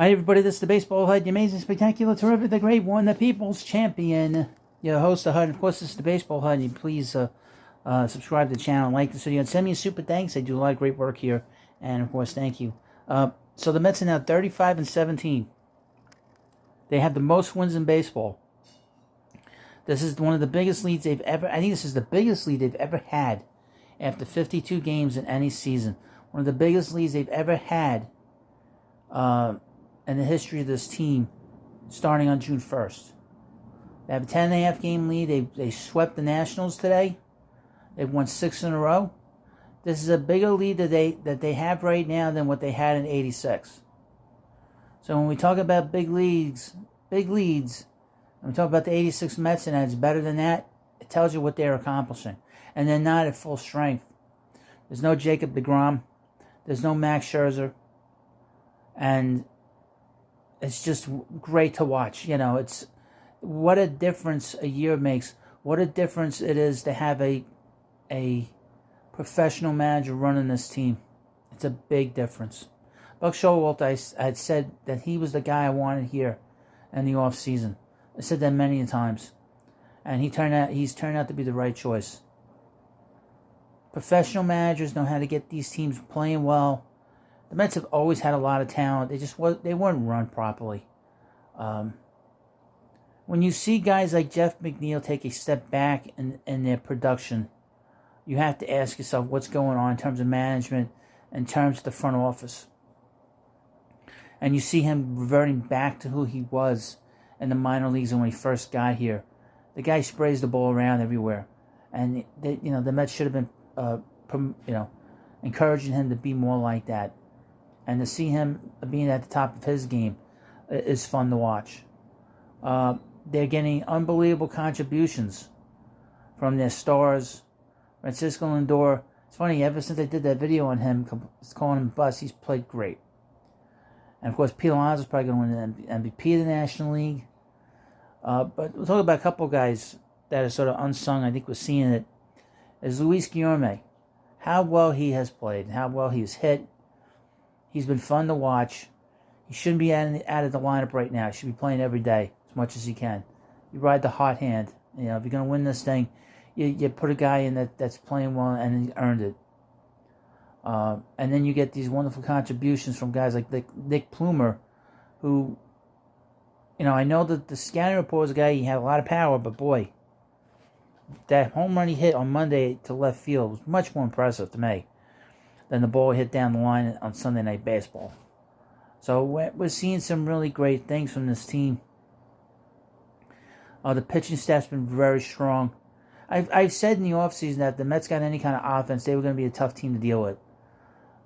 Hi, everybody. This is the Baseball HUD, the amazing, spectacular, terrific, the great one, the people's champion. Your host, the HUD. Of course, this is the Baseball HUD. And please subscribe to the channel, like this video, and send me a super thanks. They do a lot of great work here. And, of course, thank you. So the Mets are now 35-17. They have the most wins in baseball. This is one of the biggest leads they've ever... I think this is the biggest lead they've ever had after 52 games in any season. One of the biggest leads they've ever had in the history of this team, starting on June 1st. They have a 10.5 game lead. They swept the Nationals today. They've won 6 in a row. This is a bigger lead that they have right now than what they had in '86. So when we talk about big leads, and we talk about the '86 Mets and it's better than that, it tells you what they're accomplishing. And they're not at full strength. There's no Jacob deGrom. There's no Max Scherzer. And it's just great to watch. You know, it's what a difference a year makes. What a difference it is to have a professional manager running this team. It's a big difference. Buck Showalter, I had said that he was the guy I wanted here in the off season. I said that many times, and he's turned out to be the right choice. Professional managers know how to get these teams playing well. The Mets have always had a lot of talent. They weren't run properly. When you see guys like Jeff McNeil take a step back in their production, you have to ask yourself what's going on in terms of management, in terms of the front office. And you see him reverting back to who he was in the minor leagues when he first got here. The guy sprays the ball around everywhere, and the Mets should have been encouraging him to be more like that. And to see him being at the top of his game is fun to watch. They're getting unbelievable contributions from their stars. Francisco Lindor. It's funny, ever since I did that video on him, calling him bust, he's played great. And, of course, Pete Alonso's probably going to win the MVP of the National League. But we'll talk about a couple guys that are sort of unsung. I think we're seeing it. Is Luis Guillorme. How well he has played, how well he's hit. He's been fun to watch. He shouldn't be out of the lineup right now. He should be playing every day as much as he can. You ride the hot hand. You know, if you're going to win this thing, you put a guy in that's playing well and he earned it. And then you get these wonderful contributions from guys like Nick Plumer, who, I know that the scouting report was a guy, he had a lot of power, but boy, that home run he hit on Monday to left field was much more impressive to me than the ball hit down the line on Sunday Night Baseball. So we're seeing some really great things from this team. The pitching staff's been very strong. I've said in the offseason that if the Mets got any kind of offense, they were going to be a tough team to deal with.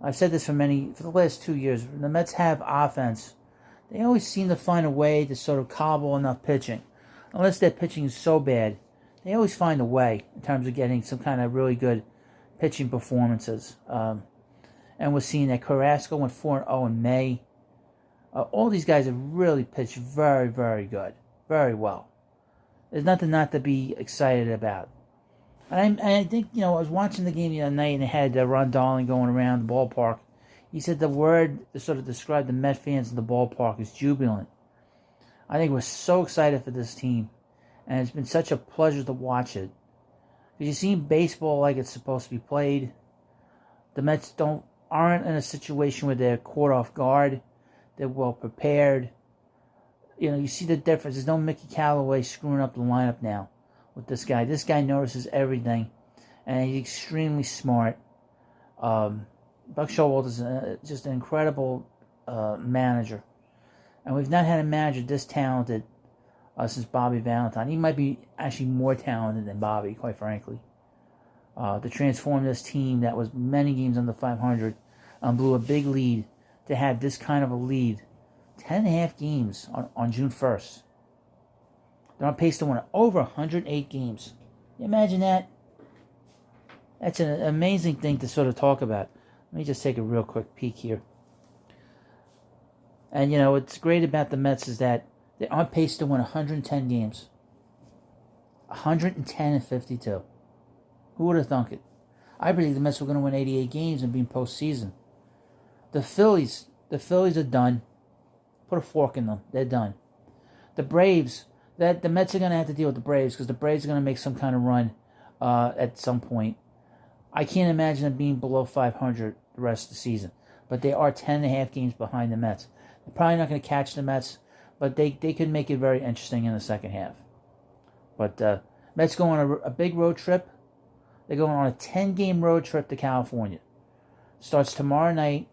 I've said this for the last 2 years. When the Mets have offense, they always seem to find a way to sort of cobble enough pitching. Unless their pitching is so bad, they always find a way in terms of getting some kind of really good pitching performances. And we're seeing that Carrasco went 4-0 in May. All these guys have really pitched very, very good. Very well. There's nothing not to be excited about. And I think, I was watching the game the other night and they had Ron Darling going around the ballpark. He said the word to sort of describe the Met fans in the ballpark is jubilant. I think we're so excited for this team. And it's been such a pleasure to watch it. Because you see baseball like it's supposed to be played. The Mets aren't in a situation where they're caught off guard. They're well prepared. You see the difference. There's no Mickey Callaway screwing up the lineup now with this guy. This guy notices everything, and he's extremely smart. Buck Showalter is just an incredible manager. And we've not had a manager this talented since Bobby Valentine. He might be actually more talented than Bobby, quite frankly. To transform this team that was many games under 500 blew a big lead to have this kind of a lead. 10.5 games on June 1st. They're on pace to win over 108 games. Can you imagine that? That's an amazing thing to sort of talk about. Let me just take a real quick peek here. And, what's great about the Mets is that they're on pace to win 110 games. 110-52. Who would have thunk it? I believe the Mets were going to win 88 games and be in postseason. The Phillies are done. put a fork in them. They're done. The Braves, that the Mets are going to have to deal with the Braves because the Braves are going to make some kind of run at some point. I can't imagine them being below 500 the rest of the season. But they are 10.5 games behind the Mets. They're probably not going to catch the Mets, but they could make it very interesting in the second half. But Mets go on a big road trip. They're going on a 10-game road trip to California. Starts tomorrow night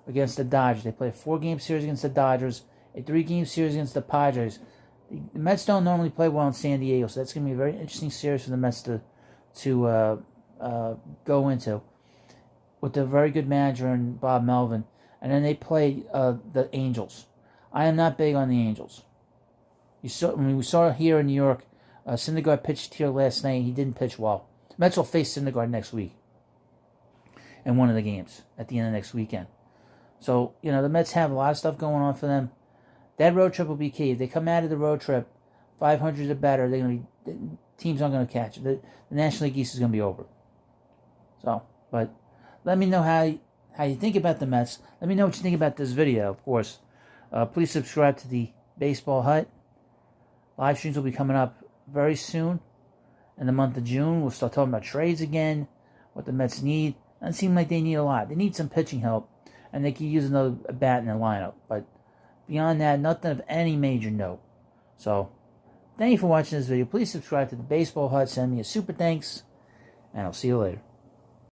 against the Dodgers. They play a 4-game series against the Dodgers, a 3-game series against the Padres. The Mets don't normally play well in San Diego, so that's going to be a very interesting series for the Mets to go into with a very good manager in Bob Melvin. And then they play the Angels. I am not big on the Angels. We saw here in New York, Syndergaard pitched here last night. He didn't pitch well. Mets will face Syndergaard next week in one of the games at the end of next weekend. So, the Mets have a lot of stuff going on for them. That road trip will be key. If they come out of the road trip 500 or better, teams aren't going to catch it. The National League East is going to be over. So, but let me know how you think about the Mets. Let me know what you think about this video, of course. Please subscribe to the Baseball Hut. Live streams will be coming up very soon. In the month of June, we'll start talking about trades again, what the Mets need. Doesn't seem like they need a lot. They need some pitching help, and they could use another bat in the lineup. But beyond that, nothing of any major note. So, thank you for watching this video. Please subscribe to the Baseball Hut. Send me a super thanks, and I'll see you later.